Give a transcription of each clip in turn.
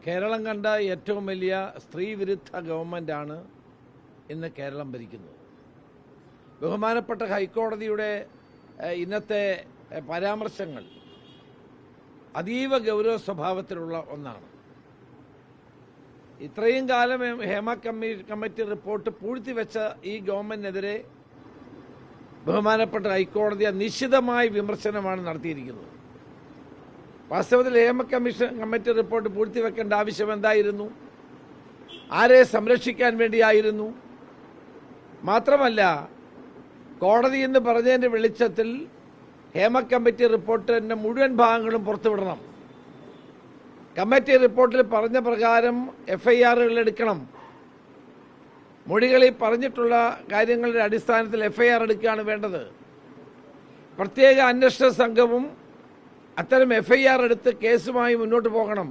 കേരളം കണ്ട ഏറ്റവും വലിയ സ്ത്രീവിരുദ്ധ ഗവൺമെൻറ്റാണ് ഇന്ന് കേരളം ഭരിക്കുന്നത്. ബഹുമാനപ്പെട്ട ഹൈക്കോടതിയുടെ ഇന്നത്തെ പരാമർശങ്ങൾ അതീവ ഗൗരവ സ്വഭാവത്തിലുള്ള ഒന്നാണ്. ഇത്രയും കാലം ഹേമ കമ്മിറ്റി റിപ്പോർട്ട് പൂഴ്ത്തിവെച്ച ഈ ഗവൺമെന്റിനെതിരെ ബഹുമാനപ്പെട്ട ഹൈക്കോടതി നിശിതമായ വിമർശനമാണ് നടത്തിയിരിക്കുന്നത്. വാസ്തവത്തിൽ ഹേമ കമ്മിറ്റി റിപ്പോർട്ട് പൂഴ്ത്തിവെക്കേണ്ട ആവശ്യം എന്തായിരുന്നു? ആരെ സംരക്ഷിക്കാൻ വേണ്ടിയായിരുന്നു? മാത്രമല്ല, കോടതി എന്ന് പറഞ്ഞതിൻ്റെ വെളിച്ചത്തിൽ ഹേമ കമ്മിറ്റി റിപ്പോർട്ടിൻ്റെ മുഴുവൻ ഭാഗങ്ങളും പുറത്തുവിടണം. കമ്മിറ്റി റിപ്പോർട്ടിൽ പറഞ്ഞ പ്രകാരം എഫ്ഐആറുകൾ എടുക്കണം. മൊഴികളിൽ പറഞ്ഞിട്ടുള്ള കാര്യങ്ങളുടെ അടിസ്ഥാനത്തിൽ എഫ്ഐആർ എടുക്കുകയാണ് വേണ്ടത്. പ്രത്യേക അന്വേഷണ സംഘവും അത്തരം എഫ്ഐആർ എടുത്ത് കേസുമായി മുന്നോട്ട് പോകണം.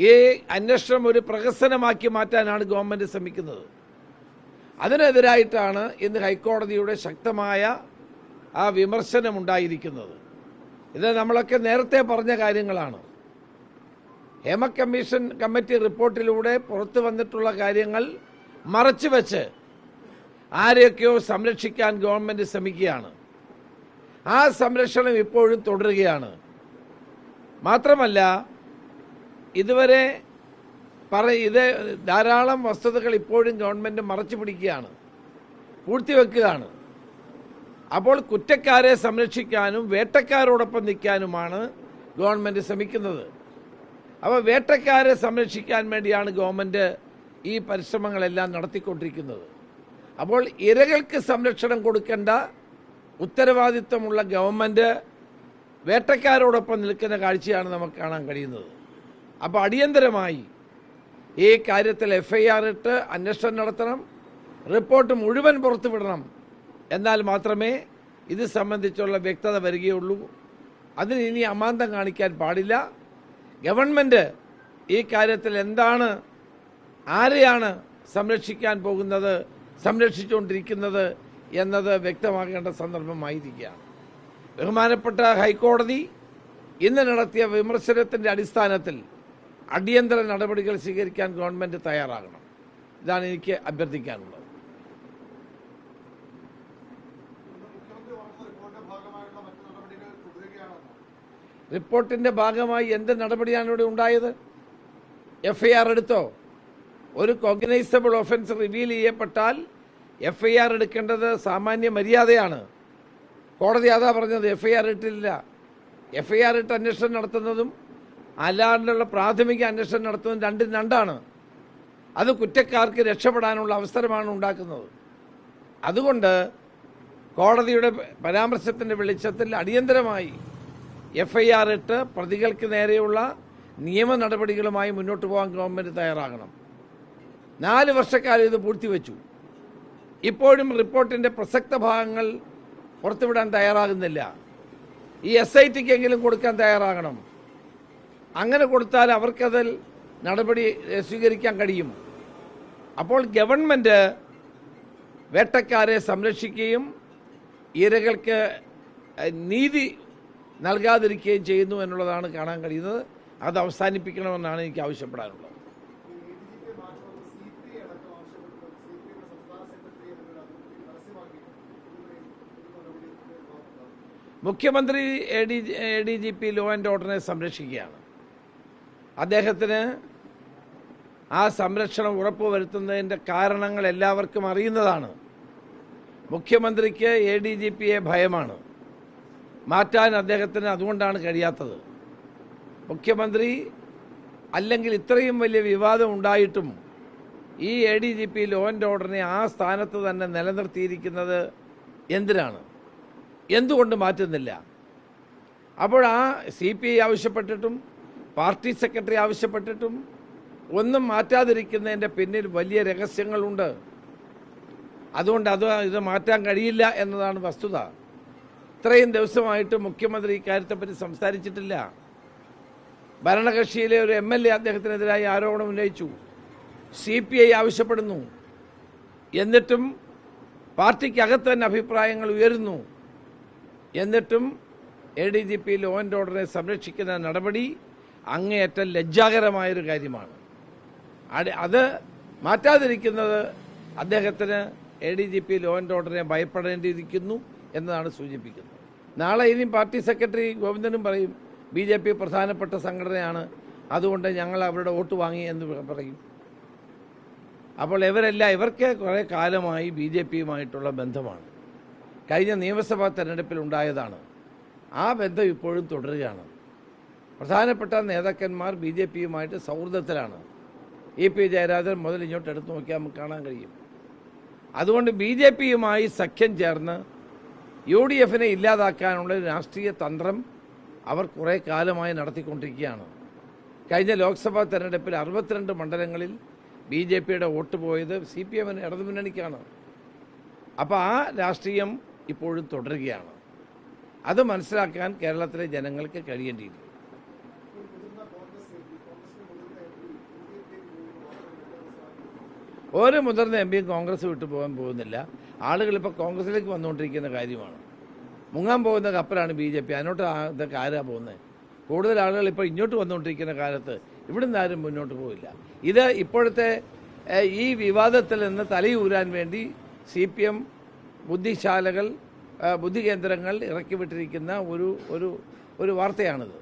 ഈ അന്വേഷണം ഒരു പ്രഹസനമാക്കി മാറ്റാനാണ് ഗവൺമെന്റ് ശ്രമിക്കുന്നത്. അതിനെതിരായിട്ടാണ് ഇന്ന് ഹൈക്കോടതിയുടെ ശക്തമായ ആ വിമർശനമുണ്ടായിരിക്കുന്നത്. ഇത് നമ്മളൊക്കെ നേരത്തെ പറഞ്ഞ കാര്യങ്ങളാണ്. ഹേമ കമ്മിറ്റി റിപ്പോർട്ടിലൂടെ പുറത്തു വന്നിട്ടുള്ള കാര്യങ്ങൾ മറച്ചുവെച്ച് ആരെയൊക്കെയോ സംരക്ഷിക്കാൻ ഗവൺമെന്റ് ശ്രമിക്കുകയാണ്. ആ സംരക്ഷണം ഇപ്പോഴും തുടരുകയാണ്. മാത്രമല്ല, ഇതുവരെ ഇത് ധാരാളം വസ്തുതകൾ ഇപ്പോഴും ഗവൺമെന്റ് മറച്ചു പിടിക്കുകയാണ്, പൂഴ്ത്തിവെക്കുകയാണ്. അപ്പോൾ കുറ്റക്കാരെ സംരക്ഷിക്കാനും വേട്ടക്കാരോടൊപ്പം നിൽക്കാനുമാണ് ഗവൺമെന്റ് ശ്രമിക്കുന്നത്. അപ്പോൾ വേട്ടക്കാരെ സംരക്ഷിക്കാൻ വേണ്ടിയാണ് ഗവൺമെന്റ് ഈ പരിശ്രമങ്ങളെല്ലാം നടത്തിക്കൊണ്ടിരിക്കുന്നത്. അപ്പോൾ ഇരകൾക്ക് സംരക്ഷണം കൊടുക്കേണ്ട ഉത്തരവാദിത്വമുള്ള ഗവൺമെന്റ് വേട്ടക്കാരോടൊപ്പം നിൽക്കുന്ന കാഴ്ചയാണ് നമുക്ക് കാണാൻ കഴിയുന്നത്. അപ്പോൾ അടിയന്തരമായി ഈ കാര്യത്തിൽ എഫ്ഐആർ ഇട്ട് അന്വേഷണം നടത്തണം, റിപ്പോർട്ട് മുഴുവൻ പുറത്തുവിടണം. എന്നാൽ മാത്രമേ ഇത് സംബന്ധിച്ചുള്ള വ്യക്തത വരികയുള്ളൂ. അതിന് ഇനി അമാന്തം കാണിക്കാൻ പാടില്ല. ഗവൺമെന്റ് ഈ കാര്യത്തിൽ എന്താണ്, ആരെയാണ് സംരക്ഷിക്കാൻ പോകുന്നത്, സംരക്ഷിച്ചുകൊണ്ടിരിക്കുന്നത് എന്നത് വ്യക്തമാക്കേണ്ട സന്ദർഭമായിരിക്കുകയാണ്. ബഹുമാനപ്പെട്ട ഹൈക്കോടതി ഇന്ന് നടത്തിയ വിമർശനത്തിന്റെ അടിസ്ഥാനത്തിൽ അടിയന്തര നടപടികൾ സ്വീകരിക്കാൻ ഗവൺമെന്റ് തയ്യാറാകണം. ഇതാണ് എനിക്ക് അഭ്യർത്ഥിക്കാനുള്ളത്. റിപ്പോർട്ടിന്റെ ഭാഗമായി എന്ത് നടപടിയാണ് ഇവിടെ ഉണ്ടായത്? എഫ്ഐആർ എടുത്തോ? ഒരു കോഗ്നൈസബിൾ ഒഫൻസ് റിവീൽ ചെയ്യപ്പെട്ടാൽ എഫ്ഐആർ എടുക്കേണ്ടത് സാമാന്യ മര്യാദയാണ്. കോടതി അതാ പറഞ്ഞത്. എഫ്ഐആർ ഇട്ടില്ല. എഫ്ഐആർ ഇട്ട് അന്വേഷണം നടത്തുന്നതും അല്ലാണ്ടുള്ള പ്രാഥമിക അന്വേഷണം നടത്തുന്നതും രണ്ടും രണ്ടാണ്. അത് കുറ്റക്കാർക്ക് രക്ഷപ്പെടാനുള്ള അവസരമാണ് ഉണ്ടാക്കുന്നത്. അതുകൊണ്ട് കോടതിയുടെ പരാമർശത്തിന്റെ വെളിച്ചത്തിൽ അടിയന്തരമായി എഫ്ഐആർ ഇട്ട് പ്രതികൾക്ക് നേരെയുള്ള നിയമ നടപടികളുമായി മുന്നോട്ട് പോകാൻ ഗവൺമെന്റ് തയ്യാറാകണം. 4 വർഷക്കാലം ഇത് പൂഴ്ത്തിവെച്ചു. ഇപ്പോഴും റിപ്പോർട്ടിന്റെ പ്രസക്ത ഭാഗങ്ങൾ പുറത്തുവിടാൻ തയ്യാറാകുന്നില്ല. ഈ SITക്കെങ്കിലും കൊടുക്കാൻ തയ്യാറാകണം. അങ്ങനെ കൊടുത്താൽ അവർക്കതിൽ നടപടി സ്വീകരിക്കാൻ കഴിയും. അപ്പോൾ ഗവൺമെന്റ് വേട്ടക്കാരെ സംരക്ഷിക്കുകയും ഇരകൾക്ക് നീതി നൽകാതിരിക്കുകയും ചെയ്യുന്നു എന്നുള്ളതാണ് കാണാൻ കഴിയുന്നത്. അത് അവസാനിപ്പിക്കണമെന്നാണ് എനിക്ക് ആവശ്യപ്പെടാനുള്ളത്. മുഖ്യമന്ത്രി ADGP ലോ ആൻഡ് ഓർഡറിനെ സംരക്ഷിക്കുകയാണ്. അദ്ദേഹത്തിന് ആ സംരക്ഷണം ഉറപ്പുവരുത്തുന്നതിൻ്റെ കാരണങ്ങൾ എല്ലാവർക്കും അറിയുന്നതാണ്. മുഖ്യമന്ത്രിക്ക് ADGPയെ ഭയമാണ്. മാറ്റാൻ അദ്ദേഹത്തിന് അതുകൊണ്ടാണ് കഴിയാത്തത്. മുഖ്യമന്ത്രി അല്ലെങ്കിൽ ഇത്രയും വലിയ വിവാദം ഉണ്ടായിട്ടും ഈ ADGP ലോ ആൻഡ് ഓർഡറിനെ ആ സ്ഥാനത്ത് തന്നെ നിലനിർത്തിയിരിക്കുന്നത് എന്തിനാണ്? എന്തുകൊണ്ട് മാറ്റുന്നില്ല? അപ്പോൾ ആ CPI ആവശ്യപ്പെട്ടിട്ടും പാർട്ടി സെക്രട്ടറി ആവശ്യപ്പെട്ടിട്ടും ഒന്നും മാറ്റാതിരിക്കുന്നതിൻ്റെ പിന്നിൽ വലിയ രഹസ്യങ്ങളുണ്ട്. അതുകൊണ്ട് ഇത് മാറ്റാൻ കഴിയില്ല എന്നതാണ് വസ്തുത. ഇത്രയും ദിവസമായിട്ട് മുഖ്യമന്ത്രി ഇക്കാര്യത്തെപ്പറ്റി സംസാരിച്ചിട്ടില്ല. ഭരണകക്ഷിയിലെ ഒരു MLA അദ്ദേഹത്തിനെതിരായി ആരോപണം ഉന്നയിച്ചു. CPI ആവശ്യപ്പെടുന്നു. എന്നിട്ടും പാർട്ടിക്കകത്ത് തന്നെ അഭിപ്രായങ്ങൾ ഉയരുന്നു. എന്നിട്ടും ADGP ലോ ആൻഡ് ഓർഡറിനെ സംരക്ഷിക്കുന്ന നടപടി അങ്ങേയറ്റം ലജ്ജാകരമായൊരു കാര്യമാണ്. അത് മാറ്റാതിരിക്കുന്നത് അദ്ദേഹത്തിന് ADGP ലോ ആൻഡ് ഓർഡറിനെ ഭയപ്പെടേണ്ടിയിരിക്കുന്നു എന്നതാണ് സൂചിപ്പിക്കുന്നത്. നാളെ ഇനി പാർട്ടി സെക്രട്ടറി ഗോവിന്ദനും പറയും BJP പ്രധാനപ്പെട്ട സംഘടനയാണ്, അതുകൊണ്ട് ഞങ്ങൾ അവരുടെ വോട്ട് വാങ്ങി എന്ന് പറയും. അപ്പോൾ ഇവർക്ക് കുറേ കാലമായി BJPയുമായിട്ടുള്ള ബന്ധമാണ്. കഴിഞ്ഞ നിയമസഭാ തെരഞ്ഞെടുപ്പിൽ ഉണ്ടായതാണ്. ആ ബന്ധം ഇപ്പോഴും തുടരുകയാണ്. പ്രധാനപ്പെട്ട നേതാക്കന്മാർ BJPയുമായിട്ട് സൗഹൃദത്തിലാണ്. EP ജയരാജൻ മുതൽ ഇങ്ങോട്ട് എടുത്തു നോക്കിയാൽ നമുക്ക് കാണാൻ കഴിയും. അതുകൊണ്ട് BJPയുമായി സഖ്യം ചേർന്ന് UDFനെ ഇല്ലാതാക്കാനുള്ള രാഷ്ട്രീയ തന്ത്രം അവർ കുറേ കാലമായി നടത്തിക്കൊണ്ടിരിക്കുകയാണ്. കഴിഞ്ഞ ലോക്സഭാ തെരഞ്ഞെടുപ്പിൽ 62 മണ്ഡലങ്ങളിൽ BJPയുടെ വോട്ട് പോയത് CPMന് ഇടതുമുന്നണിക്കാണ്. അപ്പോൾ ആ രാഷ്ട്രീയം ഇപ്പോഴും തുടരുകയാണ്. അത് മനസ്സിലാക്കാൻ കേരളത്തിലെ ജനങ്ങൾക്ക് കഴിയേണ്ടിയിരിക്കും. ഒരു മുതിർന്ന MPയും കോൺഗ്രസ് വിട്ടു പോകാൻ പോകുന്നില്ല. ആളുകൾ ഇപ്പോൾ കോൺഗ്രസിലേക്ക് വന്നുകൊണ്ടിരിക്കുന്ന കാര്യമാണ്. മുങ്ങാൻ പോകുന്ന കപ്പലാണ് BJP. അതിനോട്ട് ഇതൊക്കെ ആരാ പോകുന്നത്? കൂടുതൽ ആളുകൾ ഇപ്പോൾ ഇങ്ങോട്ട് വന്നുകൊണ്ടിരിക്കുന്ന കാലത്ത് ഇവിടുന്ന് ആരും മുന്നോട്ട് പോവില്ല. ഇത് ഇപ്പോഴത്തെ ഈ വിവാദത്തിൽ നിന്ന് തലയൂരാൻ വേണ്ടി CPM ബുദ്ധിശാലകൾ, ബുദ്ധികേന്ദ്രങ്ങൾ ഇറക്കി വിട്ടിരിക്കുന്ന ഒരു വാർത്തയാണിത്.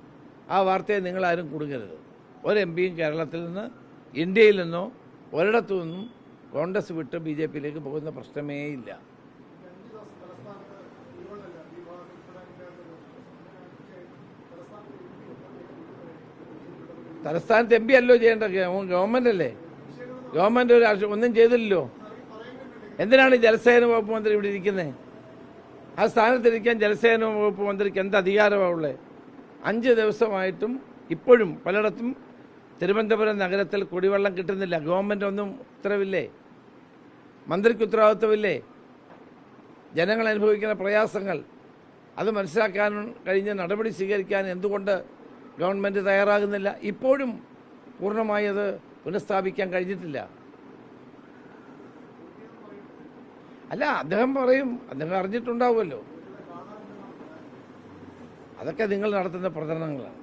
ആ വാർത്തയെ നിങ്ങളാരും കുടുങ്ങരുത്. ഒരു MPയും കേരളത്തിൽ നിന്ന്, ഇന്ത്യയിൽ നിന്നോ ഒരിടത്തു നിന്നും കോൺഗ്രസ് വിട്ട് BJPയിലേക്ക് പോകുന്ന പ്രശ്നമേ ഇല്ല. തലസ്ഥാനത്ത് MP അല്ലോ ചെയ്യേണ്ട, ഗവൺമെന്റ് അല്ലേ. ഗവൺമെന്റ് ഒന്നും ചെയ്തില്ലല്ലോ. എന്തിനാണ് ജലസേന വകുപ്പ് മന്ത്രി ഇവിടെ ഇരിക്കുന്നത്? ആ സ്ഥാനത്തിരിക്കാൻ ജലസേന വകുപ്പ് മന്ത്രിക്ക് എന്ത് അധികാരമാണ് ഉള്ളത്? 5 ദിവസമായിട്ടും ഇപ്പോഴും പലയിടത്തും തിരുവനന്തപുരം നഗരത്തിൽ കുടിവെള്ളം കിട്ടുന്നില്ല. ഗവൺമെന്റ് ഒന്നും ഉത്തരവില്ലേ? മന്ത്രിക്ക് ഉത്തരവാദിത്വമില്ലേ? ജനങ്ങൾ അനുഭവിക്കുന്ന പ്രയാസങ്ങൾ അത് മനസ്സിലാക്കാൻ കഴിഞ്ഞ നടപടി സ്വീകരിക്കാൻ എന്തുകൊണ്ട് ഗവൺമെന്റ് തയ്യാറാകുന്നില്ല? ഇപ്പോഴും പൂർണ്ണമായി അത് പുനഃസ്ഥാപിക്കാൻ കഴിഞ്ഞിട്ടില്ല. അല്ല, അദ്ദേഹം പറയും, അദ്ദേഹം അറിഞ്ഞിട്ടുണ്ടാവുമല്ലോ. അതൊക്കെ നിങ്ങൾ നടത്തുന്ന പ്രചരണങ്ങളാണ്.